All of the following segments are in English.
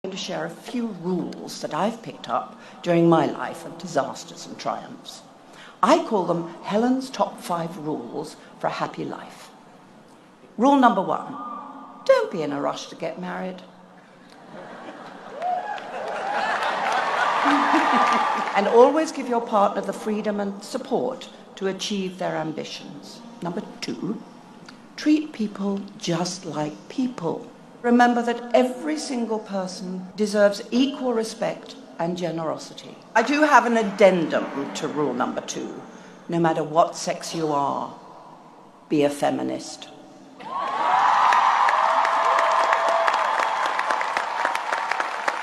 I'm going to share a few rules that I've picked up during my life of disasters and triumphs. I call them Helen's top 5 rules for a happy life. Rule number 1, don't be in a rush to get married. And always give your partner the freedom and support to achieve their ambitions. Number 2, treat people just like people. Remember that every single person deserves equal respect and generosity. I do have an addendum to rule number 2. No matter what sex you are, be a feminist.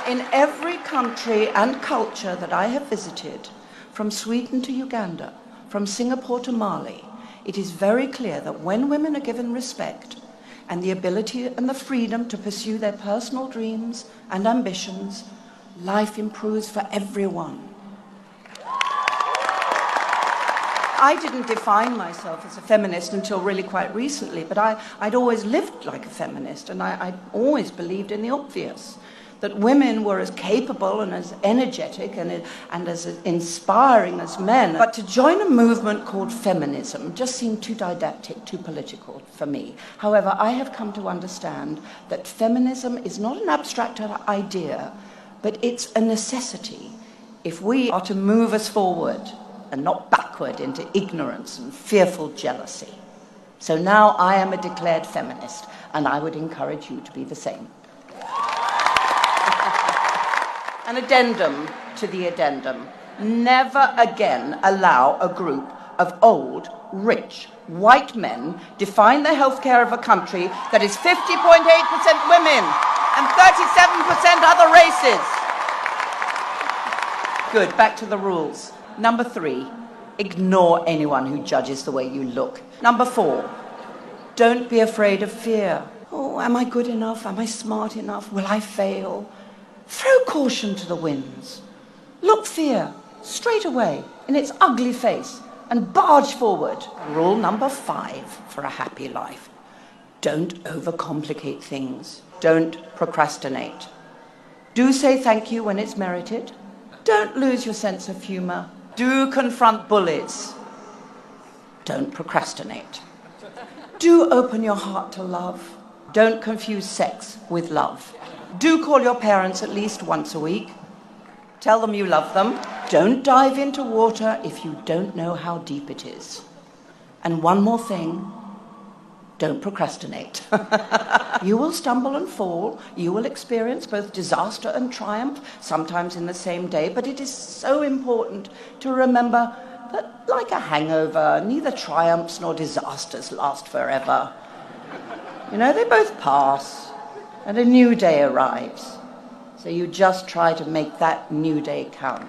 In every country and culture that I have visited, from Sweden to Uganda, from Singapore to Mali, it is very clear that when women are given respect and the ability and the freedom to pursue their personal dreams and ambitions, life improves for everyone. I didn't define myself as a feminist until really quite recently, but I'd always lived like a feminist, and I'd always believed in the obvious, that women were as capable and as energetic and as inspiring as men. But to join a movement called feminism just seemed too didactic, too political for me. However, I have come to understand that feminism is not an abstract idea, but it's a necessity if we are to move us forward and not backward into ignorance and fearful jealousy. So now I am a declared feminist, and I would encourage you to be the same. An addendum to the addendum. Never again allow a group of old, rich, white men define the healthcare of a country that is 50.8% women and 37% other races. Good, back to the rules. Number 3, ignore anyone who judges the way you look. Number 4, don't be afraid of fear. Oh, am I good enough? Am I smart enough? Will I fail? Throw caution to the winds. Look fear straight away in its ugly face and barge forward. Rule number 5 for a happy life. Don't overcomplicate things. Don't procrastinate. Do say thank you when it's merited. Don't lose your sense of humor. Do confront bullies. Don't procrastinate. Do open your heart to love. Don't confuse sex with love. Do call your parents at least once a week. Tell them you love them. Don't dive into water if you don't know how deep it is. And one more thing, don't procrastinate. You will stumble and fall. You will experience both disaster and triumph, sometimes in the same day. But it is so important to remember that, like a hangover, neither triumphs nor disasters last forever. You know, they both pass. And a new day arrives. So you just try to make that new day count.